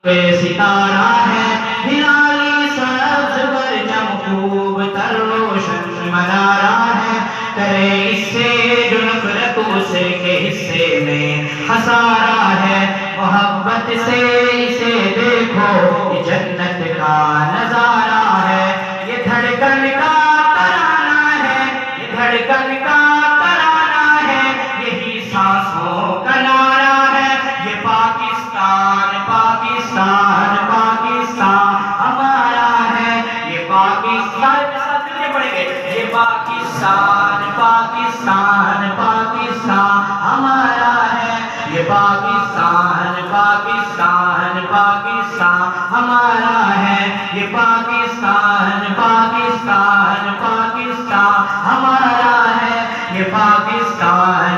ستارہ ہے ہلالی سبز برجم خوب تر روشن منارہ ہے، کرے اس سے جو نفرت اس کے حصے میں خسارہ ہے، محبت سے اسے دیکھو یہ جنت کا نظارہ ہے، یہ دھڑکن کا ترانہ ہے، یہ دھڑکن کا ترانہ ہے، یہی سانسوں کا نعرہ ہے، یہ پاکستان پاکستان پاکستان ہمارا ہے، یہ پاکستان یہ پاکستان پاکستان پاکستان ہمارا ہے، یہ پاکستان پاکستان پاکستان ہمارا ہے، یہ پاکستان پاکستان پاکستان ہمارا ہے، یہ پاکستان